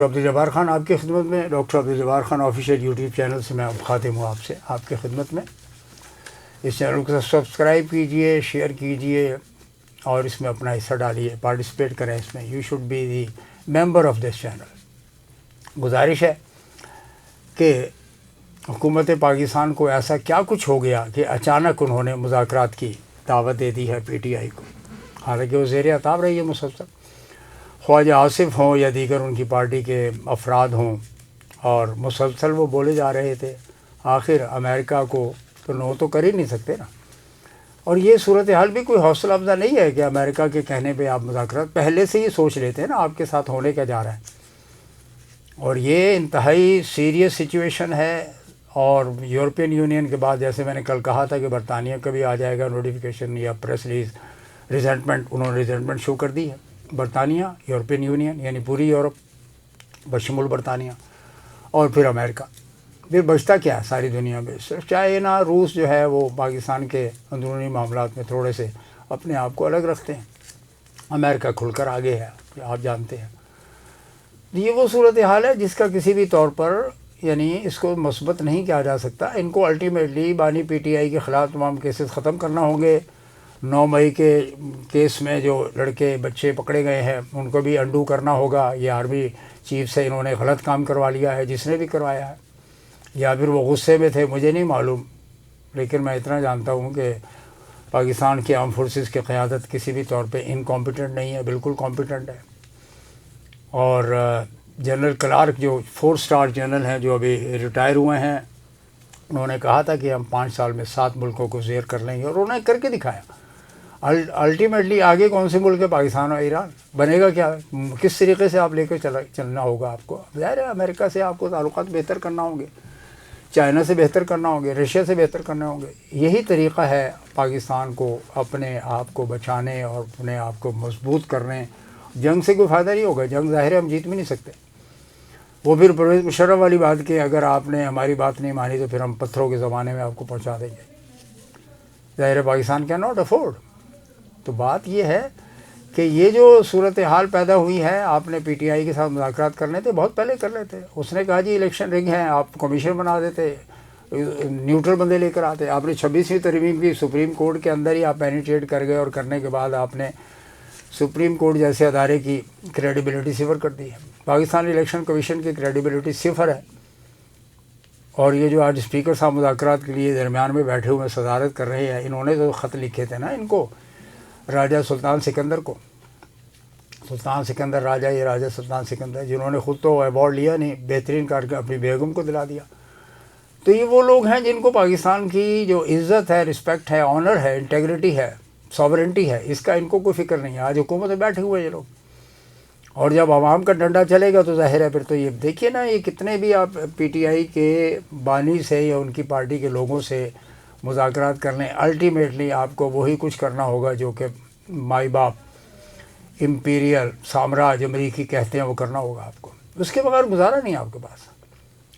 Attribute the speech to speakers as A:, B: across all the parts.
A: عبدالجبار خان آپ کی خدمت میں، doctor Abdul Jabbar Khan official YouTube channel سے میں خاتم ہوں آپ کی خدمت میں۔ اس چینل کو سبسکرائب کیجئے، شیئر کیجئے اور اس میں اپنا حصہ ڈالیے، پارٹیسپیٹ کریں اس میں۔ You should be the member of this channel. گزارش ہے کہ حکومت پاکستان کو ایسا کیا کچھ ہو گیا کہ اچانک انہوں نے مذاکرات کی دعوت دے دی ہے پی ٹی آئی کو، حالانکہ وہ زیر عتاب رہی ہے مسلسل، خواجہ آصف ہوں یا دیگر ان کی پارٹی کے افراد ہوں، اور مسلسل وہ بولے جا رہے تھے۔ آخر امریکہ کو تو نو تو کر ہی نہیں سکتے نا، اور یہ صورتحال بھی کوئی حوصلہ افزا نہیں ہے کہ امریکہ کے کہنے پہ آپ مذاکرات پہلے سے ہی سوچ لیتے ہیں نا آپ کے ساتھ ہونے کا جا رہا ہے، اور یہ انتہائی سیریس سچویشن ہے۔ اور یورپین یونین کے بعد جیسے میں نے کل کہا تھا کہ برطانیہ کا بھی آ جائے گا نوٹیفیکیشن یا پریس ریلیز، ریزنٹمنٹ، انہوں نے ریزنٹمنٹ شو کر دی ہے۔ برطانیہ، یورپین یونین یعنی پوری یورپ بشمول برطانیہ، اور پھر امریکہ، پھر بچتا کیا ہے ساری دنیا میں؟ صرف چائنا، روس جو ہے وہ پاکستان کے اندرونی معاملات میں تھوڑے سے اپنے آپ کو الگ رکھتے ہیں، امریکہ کھل کر آگے ہے، آپ جانتے ہیں۔ یہ وہ صورتحال ہے جس کا کسی بھی طور پر یعنی اس کو مثبت نہیں کیا جا سکتا۔ ان کو الٹیمیٹلی بانی پی ٹی آئی کے خلاف تمام کیسز ختم کرنا ہوں گے۔ 9 مئی کے کیس میں جو لڑکے بچے پکڑے گئے ہیں ان کو بھی انڈو کرنا ہوگا۔ یہ آرمی چیف سے انہوں نے غلط کام کروا لیا ہے، جس نے بھی کروایا ہے، یا پھر وہ غصے میں تھے، مجھے نہیں معلوم، لیکن میں اتنا جانتا ہوں کہ پاکستان کی آرم فورسز کی قیادت کسی بھی طور پہ انکمپیٹنٹ نہیں ہے، بالکل کمپیٹنٹ ہے۔ اور جنرل کلارک جو 4 اسٹار جنرل ہیں جو ابھی ریٹائر ہوئے ہیں، انہوں نے کہا تھا کہ ہم 5 سال میں 7 ملکوں کو زیر کر لیں گے، اور انہوں نے کر کے دکھایا۔ الٹیمیٹلی آگے کون سے ملک ہے؟ پاکستان اور ایران بنے گا کیا؟ کس طریقے سے آپ لے کے چلنا ہوگا آپ کو؟ ظاہر ہے امریکہ سے آپ کو تعلقات بہتر کرنا ہوں گے، چائنا سے بہتر کرنا ہوں گے، رشیا سے بہتر کرنا ہوں گے۔ یہی طریقہ ہے پاکستان کو اپنے آپ کو بچانے اور اپنے آپ کو مضبوط کرنے۔ جنگ سے کوئی فائدہ نہیں ہوگا، جنگ ظاہر ہے ہم جیت بھی نہیں سکتے۔ وہ پھر پرویز مشرف والی بات کہ اگر آپ نے ہماری بات نہیں مانی تو پھر ہم پتھروں کے زمانے میں آپ کو پہنچا دیں گے۔ ظاہر ہے پاکستان کین ناٹ افورڈ۔ تو بات یہ ہے کہ یہ جو صورتحال پیدا ہوئی ہے، آپ نے پی ٹی آئی کے ساتھ مذاکرات کرنے تھے، بہت پہلے کر لیتے۔ اس نے کہا جی الیکشن رگ ہیں، آپ کمیشن بنا دیتے، نیوٹرل بندے لے کر آتے۔ آپ نے 26ویں ترمیم کی سپریم کورٹ کے اندر ہی آپ پینیٹریٹ کر گئے، اور کرنے کے بعد آپ نے سپریم کورٹ جیسے ادارے کی کریڈیبلٹی صفر کر دی ہے۔ پاکستان الیکشن کمیشن کی کریڈیبلٹی صفر ہے۔ اور یہ جو آج اسپیکر صاحب مذاکرات کے لیے درمیان میں بیٹھے ہوئے صدارت کر رہے ہیں، انہوں نے تو خط لکھے تھے نا ان کو، راجہ سلطان سکندر کو، سلطان سکندر راجہ، یہ راجہ سلطان سکندر، جنہوں نے خود تو ایوارڈ لیا نہیں، بہترین کار کے اپنی بیگم کو دلا دیا۔ تو یہ وہ لوگ ہیں جن کو پاکستان کی جو عزت ہے، رسپیکٹ ہے، آنر ہے، انٹیگریٹی ہے، ساورنٹی ہے، اس کا ان کو کوئی فکر نہیں ہے۔ آج حکومت میں بیٹھے ہوئے یہ لوگ، اور جب عوام کا ڈنڈا چلے گا تو ظاہر ہے پھر تو یہ دیکھیے نا، یہ کتنے بھی آپ پی ٹی آئی کے بانی سے یا ان کی پارٹی کے لوگوں سے مذاکرات کر لیں، الٹیمیٹلی آپ کو وہی کچھ کرنا ہوگا جو کہ مائی باپ امپیریل سامراج امریکی کہتے ہیں، وہ کرنا ہوگا آپ کو۔ اس کے بغیر گزارا نہیں آپ کے پاس۔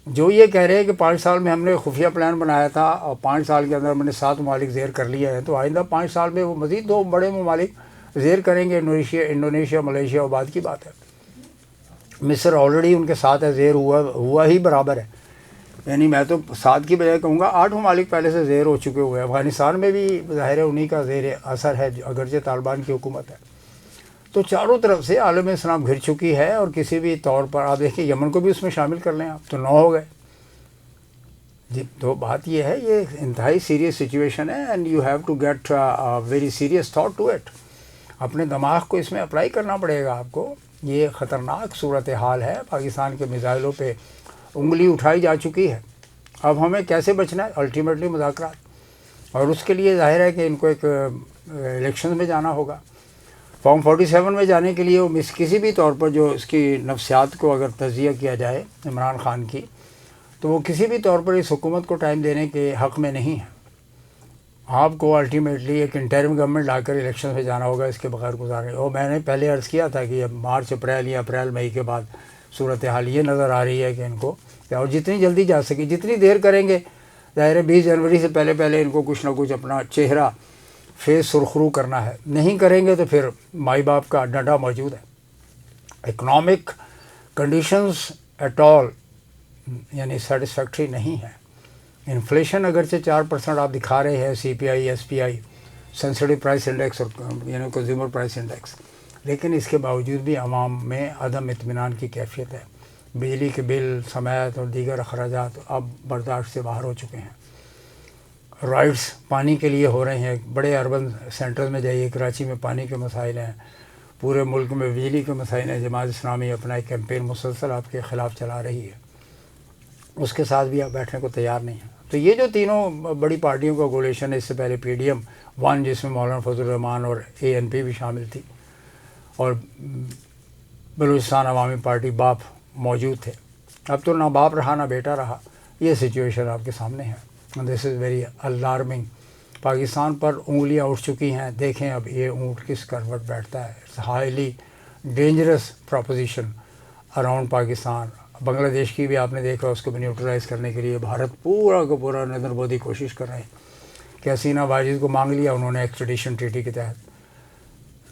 A: جو یہ کہہ رہے ہیں کہ 5 سال میں ہم نے خفیہ پلان بنایا تھا اور 5 سال کے اندر ہم نے 7 ممالک زیر کر لیا ہے، تو آئندہ 5 سال میں وہ مزید 2 بڑے ممالک زیر کریں گے، انڈونیشیا، ملیشیا، اور بعد کی بات ہے۔ مصر آلریڈی ان کے ساتھ ہے، زیر ہوا ہی برابر ہے، یعنی میں تو 7 کی بجائے کہوں گا 8 ممالک پہلے سے زیر ہو چکے ہوئے ہیں۔ افغانستان میں بھی ظاہر ہے انہی کا زیر اثر ہے، اگرچہ طالبان کی حکومت ہے۔ تو چاروں طرف سے عالم اسلام گھر چکی ہے، اور کسی بھی طور پر آپ دیکھیں یمن کو بھی اس میں شامل کر لیں آپ تو 9 ہو گئے جی۔ تو بات یہ ہے، یہ انتہائی سیریس سچویشن ہے، and you have to get very serious thought to it. اپنے دماغ کو اس میں اپلائی کرنا پڑے گا آپ کو۔ یہ خطرناک صورتحال ہے، پاکستان کے میزائلوں پہ انگلی اٹھائی جا چکی ہے۔ اب ہمیں کیسے بچنا ہے؟ الٹیمیٹلی مذاکرات، اور اس کے لیے ظاہر ہے کہ ان کو ایک الیکشن میں جانا ہوگا۔ فارم 47 میں جانے کے لیے وہ کسی بھی طور پر جو اس کی نفسیات کو اگر تجزیہ کیا جائے عمران خان کی، تو وہ کسی بھی طور پر اس حکومت کو ٹائم دینے کے حق میں نہیں ہے۔ آپ کو الٹیمیٹلی ایک انٹرم گورنمنٹ لا کر الیکشن میں جانا ہوگا، اس کے بغیر گزارے۔ اور میں نے پہلے عرض کیا تھا کہ اب مارچ اپریل یا اپریل مئی کے بعد صورتحال یہ نظر آ رہی ہے کہ ان کو، اور جتنی جلدی جا سکے، جتنی دیر کریں گے، ظاہر ہے 20 جنوری سے پہلے ان کو کچھ نہ کچھ اپنا چہرہ فیس سرخرو کرنا ہے۔ نہیں کریں گے تو پھر مائی باپ کا ڈنڈا موجود ہے۔ اکنامک کنڈیشنز ایٹ آل یعنی سیٹسفیکٹری نہیں ہے. انفلیشن اگرچہ 4% آپ دکھا رہے ہیں, سی پی آئی, ایس پی آئی, سینسٹیو پرائس انڈیکس اور یعنی کنزیومر پرائس انڈیکس, لیکن اس کے باوجود بھی عوام میں عدم اطمینان کی کیفیت ہے. بجلی کے بل, سماعت اور دیگر اخراجات اب برداشت سے باہر ہو چکے ہیں. رائٹس پانی کے لیے ہو رہے ہیں. بڑے اربن سینٹرز میں جائیے, کراچی میں پانی کے مسائل ہیں, پورے ملک میں بجلی کے مسائل ہیں. جماعت اسلامی اپنا ایک کیمپین مسلسل آپ کے خلاف چلا رہی ہے, اس کے ساتھ بھی آپ بیٹھنے کو تیار نہیں ہیں. تو یہ جو تینوں بڑی پارٹیوں کا کولیشن ہے, اس سے پہلے پی ڈی ایم ون جس میں مولانا فضل الرحمان اور اے این پی بھی شامل تھی, اور بلوچستان عوامی پارٹی باپ موجود تھے. اب تو نہ باپ رہا نہ بیٹا رہا. یہ سچویشن آپ کے سامنے ہے. دس از ویری الارمنگ. پاکستان پر انگلیاں اٹھ چکی ہیں. دیکھیں اب یہ اونٹ کس کروٹ بیٹھتا ہے. It's highly dangerous proposition around Pakistan. Bangladesh کی بھی آپ نے دیکھا, اس کو بھی نیوٹرلائز کرنے کے لیے بھارت پورا کا پورا نریندر مودی کوشش کر رہے ہیں کہ حسینہ واجد کو مانگ لیا انہوں نے ایکسٹریڈیشن ٹریٹی کے تحت.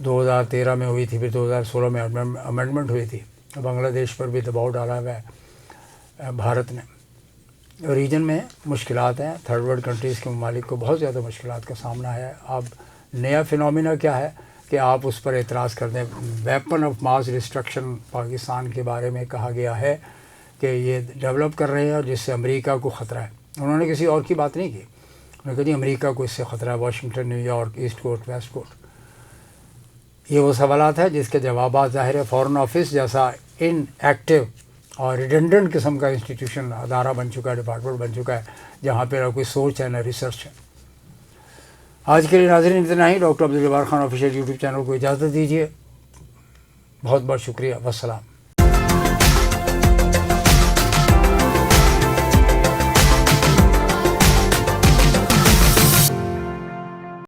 A: 2013 میں ہوئی تھی, پھر 2016 میں امینڈمنٹ ہوئی تھی. بنگلہ دیش پر بھی دباؤ ڈالا ہوا ہے بھارت نے. ریجن میں مشکلات ہیں. تھرڈ ورلڈ کنٹریز کے ممالک کو بہت زیادہ مشکلات کا سامنا ہے. اب نیا فینومینا کیا ہے کہ آپ اس پر اعتراض کر دیں. Weapon of mass destruction Pakistan کے بارے میں کہا گیا ہے کہ یہ ڈیولپ کر رہے ہیں اور جس سے امریکہ کو خطرہ ہے. انہوں نے کسی اور کی بات نہیں کی. انہوں نے کہا جی امریکہ کو اس سے خطرہ ہے, Washington, New York, east coast, west coast. یہ وہ سوالات ہیں جس کے جوابات ظاہر ہے فارن آفس جیسا ان ایکٹیو اور ریڈنڈنٹ قسم کا انسٹیٹیوشن ادارہ بن چکا ہے, ڈپارٹمنٹ بن چکا ہے, جہاں پہ نہ کوئی سوچ ہے نہ ریسرچ ہے. آج کے لیے ناظرین اتنا ہی. Doctor Abdul Jabbar Khan official YouTube channel کو اجازت دیجیے. بہت بہت شکریہ. والسلام.